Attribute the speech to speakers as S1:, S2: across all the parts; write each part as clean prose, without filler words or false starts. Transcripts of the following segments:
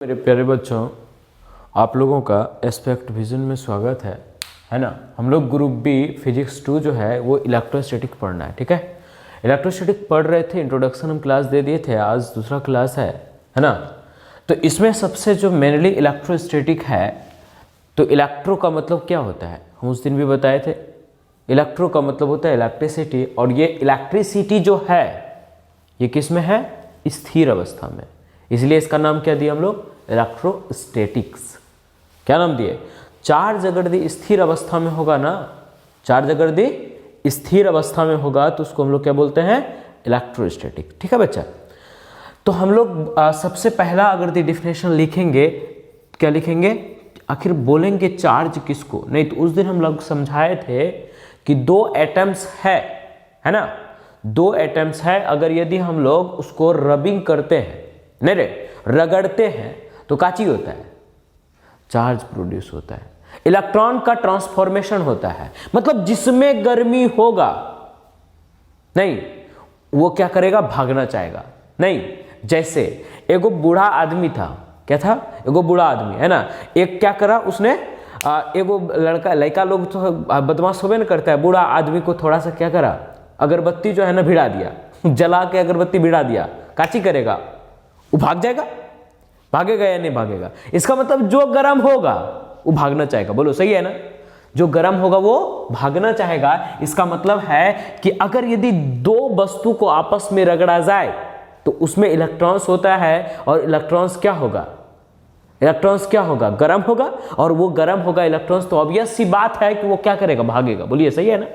S1: मेरे प्यारे बच्चों, आप लोगों का एस्पेक्ट विजन में स्वागत है ना। हम लोग ग्रुप बी फिजिक्स 2 जो है वो इलेक्ट्रोस्टैटिक पढ़ना है, ठीक है। इलेक्ट्रोस्टैटिक पढ़ रहे थे, इंट्रोडक्शन हम क्लास दे दिए थे, आज दूसरा क्लास है ना। तो इसमें सबसे जो मेनली इलेक्ट्रोस्टैटिक है, तो इलेक्ट्रो का मतलब क्या होता है हम उस दिन भी बताए थे। इलेक्ट्रो का मतलब होता है इलेक्ट्रिसिटी, और ये इलेक्ट्रिसिटी जो है ये किस में है, स्थिर अवस्था में, इसलिए इसका नाम क्या दिया हम लोग, इलेक्ट्रोस्टैटिक्स। क्या नाम दिए, चार्ज अगर दी स्थिर अवस्था में होगा ना, चार्ज अगर दी स्थिर अवस्था में होगा तो उसको हम लोग क्या बोलते हैं, इलेक्ट्रोस्टैटिक, ठीक है बच्चा। तो हम लोग सबसे पहला अगर दी डिफिनेशन लिखेंगे, क्या लिखेंगे, आखिर बोलेंगे चार्ज किसको, नहीं तो उस दिन हम लोग समझाए थे कि दो एटम्स है ना, दो एटम्स है, अगर यदि हम लोग उसको रबिंग करते हैं, नहीं रे रगड़ते हैं, तो क्या चीज होता है, चार्ज प्रोड्यूस होता है, इलेक्ट्रॉन का ट्रांसफॉर्मेशन होता है। मतलब जिसमें गर्मी होगा नहीं वो क्या करेगा, भागना चाहेगा नहीं। जैसे एगो बूढ़ा आदमी था, क्या था, एगो बूढ़ा आदमी है ना, एक क्या करा उसने, एगो लड़का लोग तो बदमाश होबे न करता है, बूढ़ा आदमी को थोड़ा सा क्या करा, अगरबत्ती जो है ना भिड़ा दिया, जला के अगरबत्ती भिड़ा दिया, काची करेगा, वो भाग जाएगा, भागेगा या नहीं भागेगा। इसका मतलब जो गर्म होगा वो भागना चाहेगा, बोलो सही है ना, जो गर्म होगा वो भागना चाहेगा। इसका मतलब है कि अगर यदि दो वस्तु को आपस में रगड़ा जाए तो उसमें इलेक्ट्रॉन्स होता है, और इलेक्ट्रॉन्स क्या होगा, इलेक्ट्रॉन्स क्या होगा, गर्म होगा, और वो गर्म होगा इलेक्ट्रॉन्स, तो ऑब्वियस सी बात है कि वो क्या करेगा, भागेगा। बोलिए सही है ना,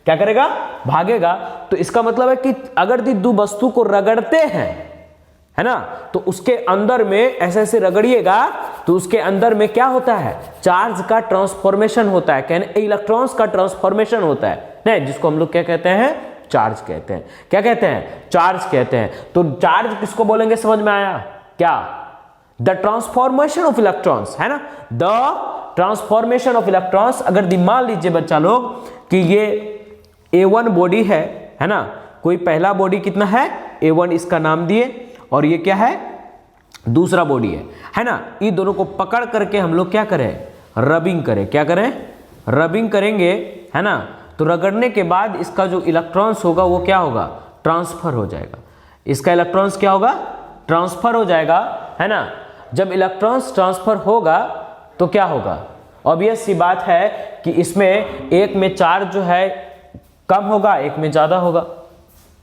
S1: क्या करेगा, भागेगा। तो इसका मतलब है कि अगर दो वस्तु को रगड़ते हैं, है ना, तो उसके अंदर में ऐसे ऐसे रगड़िएगा तो उसके अंदर में क्या होता है, चार्ज का ट्रांसफॉर्मेशन होता है, कहने इलेक्ट्रॉन्स का ट्रांसफॉर्मेशन होता है नहीं, जिसको हम लोग क्या कहते हैं, चार्ज कहते हैं। क्या कहते हैं, चार्ज कहते हैं। तो चार्ज किसको बोलेंगे, समझ में आया क्या, द ट्रांसफॉर्मेशन ऑफ इलेक्ट्रॉन्स, है ना, द ट्रांसफॉर्मेशन ऑफ इलेक्ट्रॉन्स। अगर मान लीजिए बच्चा लोग कि ये A1 बॉडी है ना, कोई पहला बॉडी कितना है A1 इसका नाम दिए, और ये क्या है दूसरा बॉडी है ना। ये दोनों को पकड़ करके हम लोग क्या करें, रबिंग करें, क्या करें, रबिंग करेंगे, है ना। तो रगड़ने के बाद इसका जो इलेक्ट्रॉन्स होगा वो क्या होगा, ट्रांसफर हो जाएगा, इसका इलेक्ट्रॉन्स क्या होगा, ट्रांसफर हो जाएगा, है ना। जब इलेक्ट्रॉन्स ट्रांसफर होगा तो क्या होगा, ऑब्वियस सी बात है कि इसमें एक में चार्ज जो है कम होगा, एक में ज्यादा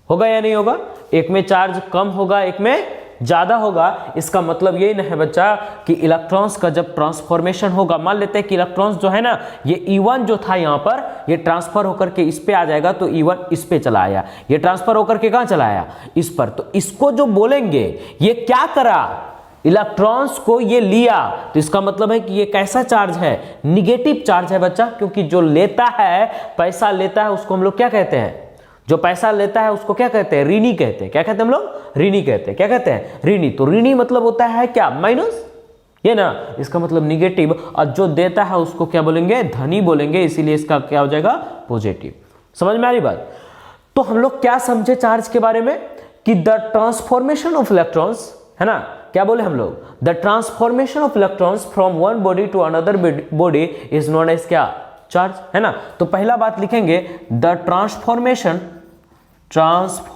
S1: होगा या नहीं होगा, एक में चार्ज कम होगा, एक में ज्यादा होगा। इसका मतलब यही ना है बच्चा कि इलेक्ट्रॉन्स का जब ट्रांसफॉर्मेशन होगा, मान लेते हैं कि इलेक्ट्रॉन्स जो है ना, ये E1 जो था यहाँ पर, ये ट्रांसफर होकर के इस पे आ जाएगा, तो E1 इस पे चला आया, ये ट्रांसफर होकर के कहां चला आया, इस पर। तो इसको जो बोलेंगे, ये क्या करा, इलेक्ट्रॉन्स को ये लिया, तो इसका मतलब है कि ये कैसा चार्ज है, निगेटिव चार्ज है बच्चा, क्योंकि जो लेता है, पैसा लेता है, उसको हम लोग क्या कहते हैं, जो पैसा लेता है उसको क्या कहते हैं, ऋणी कहते हैं। क्या कहते हैं हम लोग, ऋणी कहते हैं। क्या कहते हैं, ऋणी। तो ऋणी मतलब होता है क्या, माइनस, ये ना, इसका मतलब निगेटिव। और जो देता है उसको क्या बोलेंगे, धनी बोलेंगे, इसीलिए इसका क्या हो जाएगा, पॉजिटिव। समझ में आ रही बात। तो हम लोग क्या समझे चार्ज के बारे में, कि द ट्रांसफॉर्मेशन ऑफ इलेक्ट्रॉन्स, है ना, क्या बोले हम लोग, the transformation of electrons from one body to another body is known as क्या, चार्ज, है ना। तो पहला बात लिखेंगे, the transformation of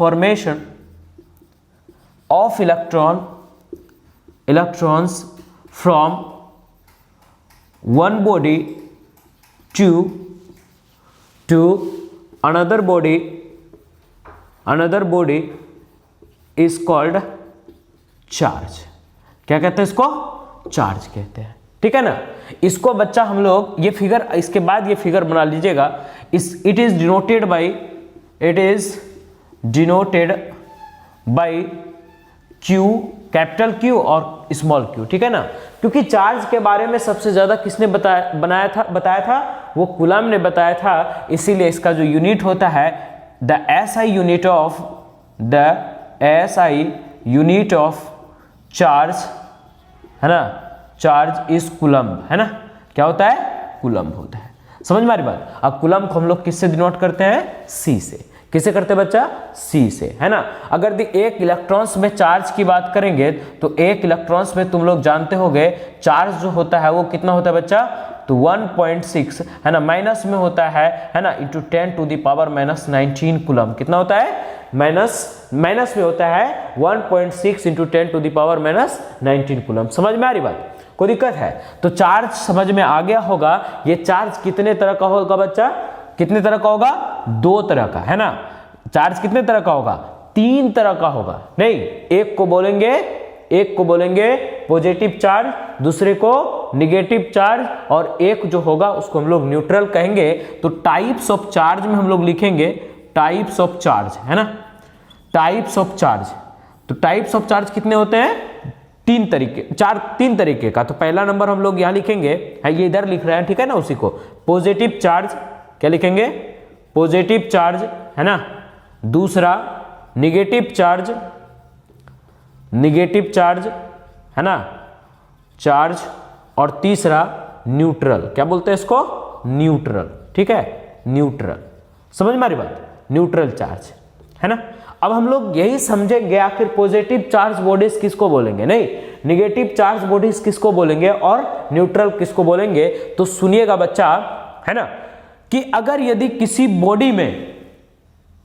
S1: electrons from one body to another body is called charge. क्या कहते हैं इसको, चार्ज कहते हैं, ठीक है ना। इसको बच्चा हम लोग ये फिगर, इसके बाद ये फिगर बना लीजिएगा, it is denoted by Q, capital Q और स्मॉल q, ठीक है ना। क्योंकि चार्ज के बारे में सबसे ज्यादा किसने बताया था, वो कूलम ने बताया था, इसीलिए इसका जो यूनिट होता है, the SI unit of charge, है ना, चार्ज इज कूलम्ब, है ना। क्या होता है, कूलम्ब होता है। समझ में आ रही बात। अब कूलम्ब को हम लोग किससे डिनोट करते हैं, C से। किसे करते हैं बच्चा? सी से, है ना। अगर एक इलेक्ट्रॉन्स में चार्ज की बात करेंगे तो एक इलेक्ट्रॉन्स में तुम लोग जानते होंगे चार्ज जो होता है वो कितना होता है बच्चा? तो 1.6, है ना, माइनस में होता है ना, इंटू 10⁻⁻19 कूलम। कितना होता है? माइनस में होता है 1.6 इंटू 10⁻⁻19 कूलम। समझ में आ रही बात? कोई दिक्कत है? तो चार्ज समझ में आ गया होगा। ये चार्ज कितने तरह का होगा बच्चा? कितने तरह का होगा? 2 तरह का, है ना। चार्ज कितने तरह का होगा? 3 तरह का होगा। नहीं, एक को बोलेंगे पॉजिटिव चार्ज, दूसरे को निगेटिव चार्ज, और एक जो होगा उसको हम लोग न्यूट्रल कहेंगे। तो टाइप्स ऑफ चार्ज में हम लोग लिखेंगे टाइप्स ऑफ चार्ज, है ना, टाइप्स ऑफ चार्ज। तो टाइप्स ऑफ चार्ज कितने होते हैं? 3 तरीके का। तो पहला नंबर हम लोग यहां लिखेंगे, है ये इधर लिख रहे हैं, ठीक है ना, उसी को पॉजिटिव चार्ज। क्या लिखेंगे? पॉजिटिव चार्ज, है ना। दूसरा निगेटिव चार्ज, है ना, चार्ज। और तीसरा न्यूट्रल। क्या बोलते हैं इसको? न्यूट्रल, ठीक है, न्यूट्रल। समझ में आ रही बात? न्यूट्रल चार्ज, है ना। अब हम लोग यही समझेंगे आखिर पॉजिटिव चार्ज बॉडीज किसको बोलेंगे, नहीं निगेटिव चार्ज बॉडीज किसको बोलेंगे और न्यूट्रल किसको बोलेंगे। तो सुनिएगा बच्चा, है ना, कि अगर यदि किसी बॉडी में,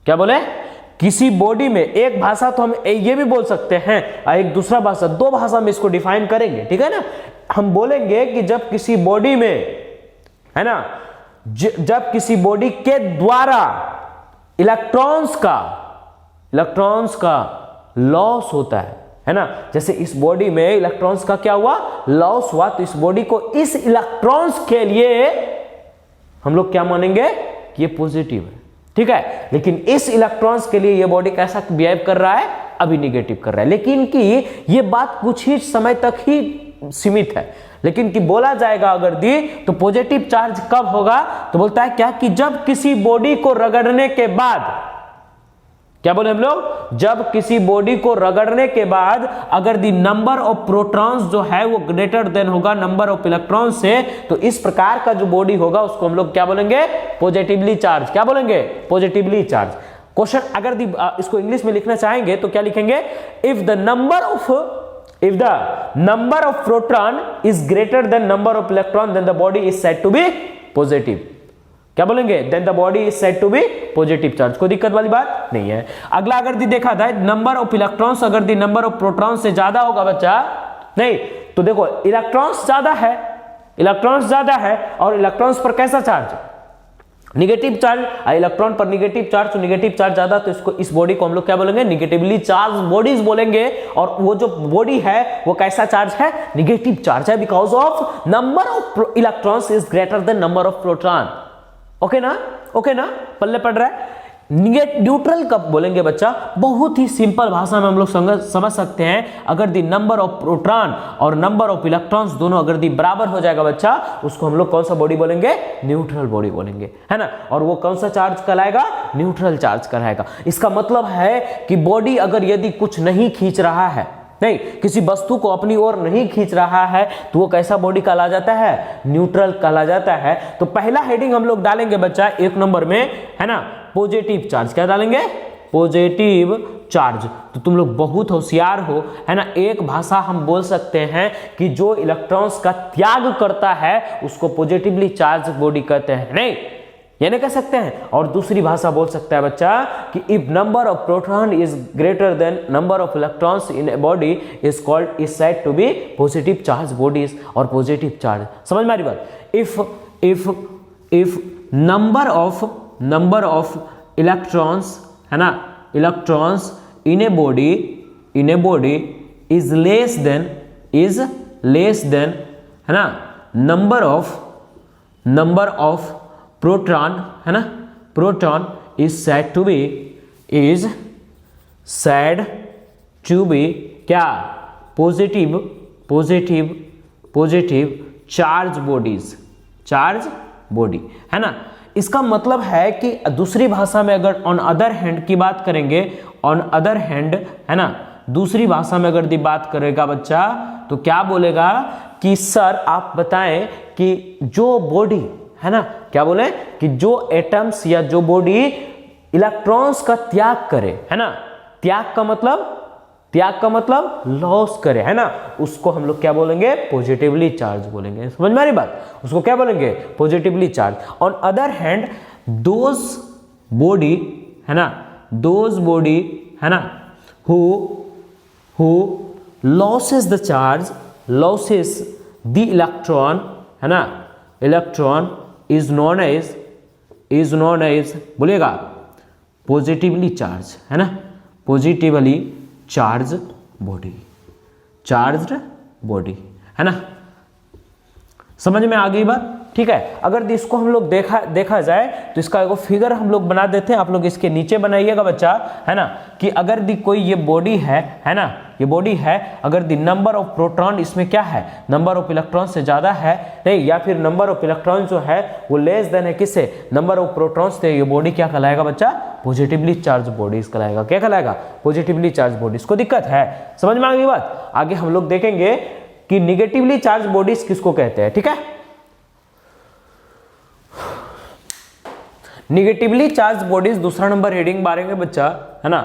S1: क्या बोले, किसी बॉडी में, एक भाषा तो हम ये भी बोल सकते हैं, एक दूसरा भाषा, 2 भाषा में इसको डिफाइन करेंगे, ठीक है ना। हम बोलेंगे कि जब किसी बॉडी में, है ना, जब किसी बॉडी के द्वारा इलेक्ट्रॉन्स का लॉस होता है ना, जैसे इस बॉडी में इलेक्ट्रॉन्स का क्या हुआ? लॉस हुआ। तो इस बॉडी को, इस इलेक्ट्रॉन्स के लिए हम लोग क्या मानेंगे कि ये पॉजिटिव है, ठीक है। लेकिन इस इलेक्ट्रॉन्स के लिए ये बॉडी कैसा बिहेव कर रहा है? अभी निगेटिव कर रहा है। लेकिन कि ये बात कुछ ही समय तक ही सीमित है, लेकिन कि बोला जाएगा अगर दी तो पॉजिटिव चार्ज कब होगा? तो बोलता है क्या कि जब किसी बॉडी को रगड़ने के बाद, क्या बोले हम लोग? जब किसी बॉडी को रगड़ने के बाद अगर दी नंबर ऑफ प्रोटॉन्स जो है वो ग्रेटर देन होगा नंबर ऑफ इलेक्ट्रॉन से, तो इस प्रकार का जो बॉडी होगा उसको हम लोग क्या बोलेंगे? Positively charge. क्या बोलेंगे? Positively charge. क्वेश्चन अगर दी इसको इंग्लिश में लिखना चाहेंगे तो क्या लिखेंगे? If the number of proton is greater than number of electron then the body is said to be positive. क्या बोलेंगे? Then the body is said to be positive charge. कोई दिक्कत वाली बात नहीं है। अगला अगर दी देखा जाए, नंबर ऑफ इलेक्ट्रॉन्स अगर दी नंबर ऑफ प्रोटॉन्स से ज्यादा होगा बच्चा, नहीं तो देखो इलेक्ट्रॉन्स ज्यादा है और इलेक्ट्रॉन्स पर कैसा चार्ज? Negative charge. इलेक्ट्रॉन पर निगेटिव चार्ज, तो निगेटिव चार्ज ज्यादा, तो इसको, इस बॉडी को हम लोग क्या बोलेंगे? निगेटिवली चार्ज बॉडीज बोलेंगे। और वो जो बॉडी है वो कैसा चार्ज है? निगेटिव चार्ज है, because of number of electrons is greater than number of proton. Okay ना? पल्ले पड़ रहा है। न्यूट्रल कब बोलेंगे बच्चा? बहुत ही सिंपल भाषा में हम लोग समझ सकते हैं। अगर दी नंबर ऑफ प्रोटॉन और नंबर ऑफ इलेक्ट्रॉन्स दोनों अगर दी बराबर हो जाएगा बच्चा, उसको हम लोग कौन सा बॉडी बोलेंगे? न्यूट्रल बॉडी बोलेंगे, है ना। और वो कौन सा चार्ज कहलाएगा? न्यूट्रल चार्ज कहलाएगा। इसका मतलब है कि बॉडी अगर यदि कुछ नहीं खींच रहा है, नहीं किसी वस्तु को अपनी ओर नहीं खींच रहा है, तो वो कैसा बॉडी कहला जाता है? न्यूट्रल कहला जाता है। तो पहला हेडिंग हम लोग डालेंगे बच्चा 1 नंबर में, है ना, पॉजिटिव चार्ज। क्या डालेंगे? Positive charge. तो तुम लोग बहुत होशियार हो, है ना। एक भाषा हम बोल सकते हैं कि जो इलेक्ट्रॉन्स का त्याग करता है उसको पॉजिटिवली चार्ज बॉडी कहते हैं, नहीं ये नहीं कह सकते हैं। और दूसरी भाषा बोल सकता है बच्चा कि if number of proton is greater than number of electrons in a body is called, is said to be positive charge bodies और पॉजिटिव चार्ज। समझ में आ रही बात? इफ नंबर ऑफ इलेक्ट्रॉन्स, है ना, electrons in a body is less than, है ना, number of proton, है ना, proton is said to be क्या? पॉजिटिव चार्ज बॉडी, है ना। इसका मतलब है कि दूसरी भाषा में अगर ऑन अदर हैंड की बात करेंगे, है ना, दूसरी भाषा में अगर दी बात करेगा बच्चा तो क्या बोलेगा कि सर आप बताएं कि जो बॉडी, है ना, क्या बोले कि जो एटम्स या जो बॉडी इलेक्ट्रॉन्स का त्याग करे, है ना, त्याग का मतलब लॉस करे, है ना, उसको हम लोग क्या बोलेंगे, पॉजिटिवली चार्ज बोलेंगे। समझ में आ रही बात, उसको क्या बोलेंगे, positively charge. On other hand those body, है ना, दोज बॉडी, है ना, who losses the charge, losses the electron, है ना, इलेक्ट्रॉन इज नोन एज बोलिएगा पॉजिटिवली चार्ज, है ना, positively charge body, charged body, है ना। समझ में आ गई बात, ठीक है। अगर इसको हम लोग देखा जाए तो इसका एक फिगर हम लोग बना देते हैं, आप लोग इसके नीचे बनाइएगा बच्चा, है ना, कि अगर दी कोई ये बॉडी है ना, ये बॉडी है, अगर दी नंबर ऑफ प्रोटॉन इसमें क्या है, नंबर ऑफ इलेक्ट्रॉन से ज्यादा है नहीं, या फिर नंबर ऑफ इलेक्ट्रॉन जो है वो लेस देन है किससे, नंबर ऑफ प्रोटॉन से, ये बॉडी क्या कहलाएगा बच्चा, पॉजिटिवली चार्ज बॉडीज कहलाएगा। क्या कहलाएगा, पॉजिटिवली चार्ज बॉडीज। को दिक्कत है, समझ में आ गई बात। आगे हम लोग देखेंगे कि निगेटिवली चार्ज बॉडीज किसको कहते हैं, ठीक है। निगेटिवली चार्ज बॉडीज दूसरा नंबर हेडिंग मारेंगे बच्चा, है ना।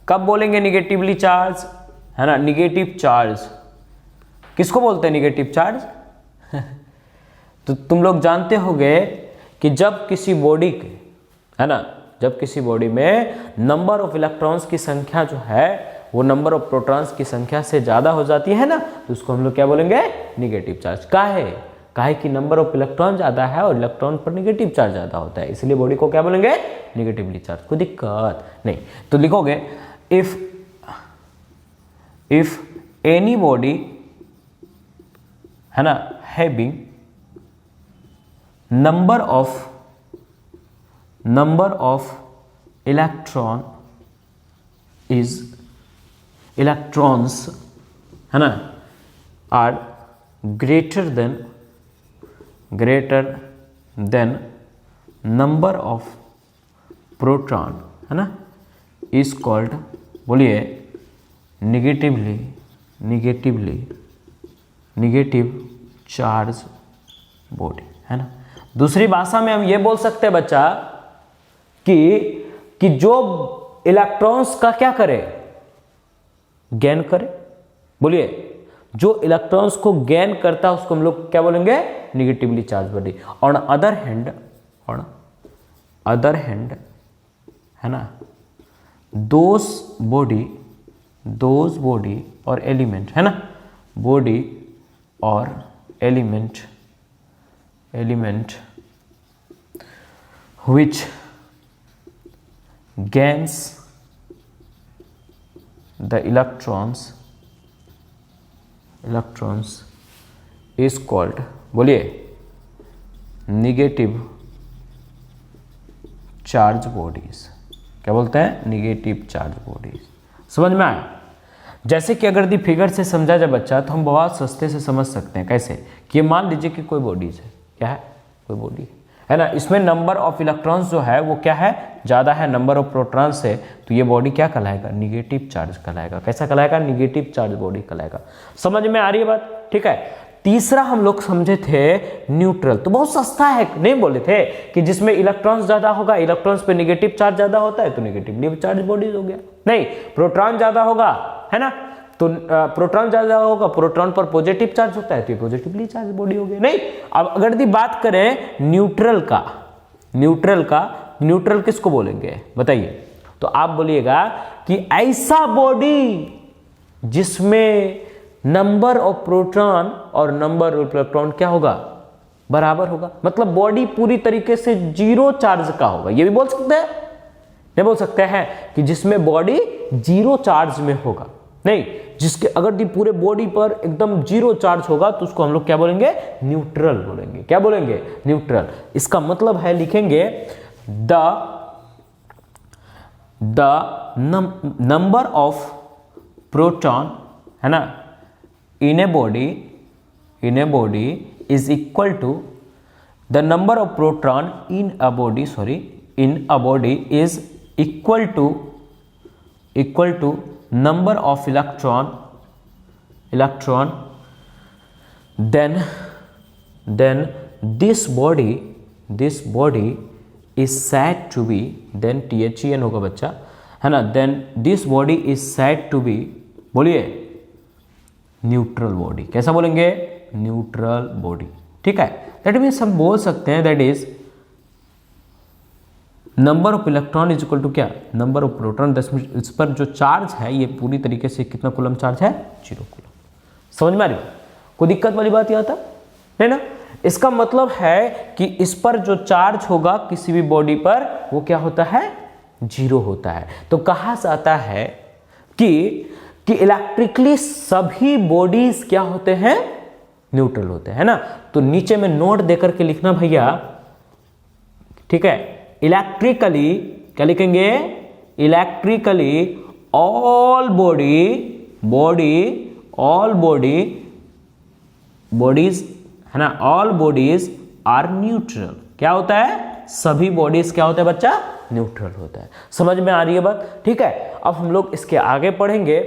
S1: कब बोलेंगे निगेटिवली चार्ज, है ना, निगेटिव चार्ज किसको बोलते हैं, निगेटिव चार्ज तो तुम लोग जानते होंगे कि जब किसी बॉडी के, है ना, जब किसी बॉडी में नंबर ऑफ इलेक्ट्रॉन्स की संख्या जो है वो नंबर ऑफ प्रोटॉन्स की संख्या से ज्यादा हो जाती है ना, तो उसको हम लोग क्या बोलेंगे, निगेटिव चार्ज। काहे कि नंबर ऑफ इलेक्ट्रॉन ज्यादा है और इलेक्ट्रॉन पर निगेटिव चार्ज ज्यादा होता है, इसलिए बॉडी को क्या बोलेंगे, निगेटिवली चार्ज। कोई दिक्कत नहीं, तो लिखोगे इफ एनी बॉडी, है ना, हैविंग नंबर ऑफ इलेक्ट्रॉन्स, है ना, are greater than number of proton, है ना, is called, बोलिए, निगेटिव चार्ज बॉडी, है ना। दूसरी भाषा में हम ये बोल सकते हैं बच्चा कि जो इलेक्ट्रॉन्स का क्या करे, गेन करे, बोलिए, जो इलेक्ट्रॉन्स को गेन करता है उसको हम लोग क्या बोलेंगे, negatively charge body. On other hand, है ना, दोज बॉडी और एलिमेंट, है ना, बॉडी और element which gains the electrons is called, बोलिए, निगेटिव चार्ज बॉडीज। क्या बोलते हैं, निगेटिव चार्ज बॉडीज। समझ में आया। जैसे कि अगर दी फिगर से समझा जाए बच्चा तो हम बहुत सस्ते से समझ सकते हैं। कैसे कि ये मान लीजिए कि कोई बॉडीज है, क्या है, कोई बॉडी है ना, इसमें नंबर ऑफ इलेक्ट्रॉन्स जो है वो क्या है, ज़्यादा है नंबर ऑफ प्रोटॉन्स से, तो ये बॉडी क्या कहलाएगा, निगेटिव चार्ज कहलाएगा। कैसा कहलाएगा, निगेटिव चार्ज बॉडी कहलाएगा। समझ में आ रही है बात, ठीक है। तीसरा हम लोग समझे थे न्यूट्रल, तो बहुत सस्ता है, नहीं बोले थे कि जिसमें इलेक्ट्रॉन्स ज्यादा होगा, इलेक्ट्रॉन्स पे निगेटिव चार्ज ज्यादा होता है तो निगेटिवली चार्ज बॉडीज हो गया। नहीं, प्रोटॉन ज्यादा होगा, है ना, तो प्रोटॉन ज्यादा होगा, प्रोटॉन पर पॉजिटिव चार्ज होता है तो ये पॉजिटिवली चार्ज बॉडी हो गई। नहीं, अब अगर दी बात करें न्यूट्रल किसको बोलेंगे बताइए, तो आप बोलिएगा कि ऐसा बॉडी जिसमें नंबर ऑफ प्रोटॉन और नंबर ऑफ इलेक्ट्रॉन क्या होगा, बराबर होगा। मतलब बॉडी पूरी तरीके से जीरो चार्ज का होगा। ये भी बोल सकते हैं, नहीं बोल सकते हैं कि जिसमें बॉडी जीरो चार्ज में होगा। नहीं, जिसके अगर दी पूरे बॉडी पर एकदम जीरो चार्ज होगा तो उसको हम लोग क्या बोलेंगे, न्यूट्रल बोलेंगे। क्या बोलेंगे, न्यूट्रल। इसका मतलब है, लिखेंगे द नंबर ऑफ प्रोटॉन, है ना, in a body is equal to the number of proton in a body is equal to number of electron, then this body is said to be, then THEN होगा बच्चा, है ना, then this body is said to be, बोलिए neutral body. कैसा बोलेंगे? Neutral body. ठीक है, that means हम बोल सकते हैं that is number of electron is equal to क्या? Number of proton. इस पर जो चार्ज है ये पूरी तरीके से कितना कूलम चार्ज है? 0 कूलम। समझ में आ रही? कोई दिक्कत वाली बात यहाँ तक है ना? इसका मतलब है कि इस पर जो चार्ज होगा किसी भी बॉडी पर वो क्या होता है? 0 होता है। तो कहा जाता है कि इलेक्ट्रिकली सभी बॉडीज क्या होते हैं? न्यूट्रल होते हैं ना। तो नीचे में नोट देकर के लिखना भैया, ठीक है, इलेक्ट्रिकली क्या लिखेंगे? इलेक्ट्रिकली ऑल बॉडीज है ना, ऑल बॉडीज आर न्यूट्रल। क्या होता है? सभी बॉडीज क्या होता है बच्चा? न्यूट्रल होता है। समझ में आ रही है बात? ठीक है, अब हम लोग इसके आगे पढ़ेंगे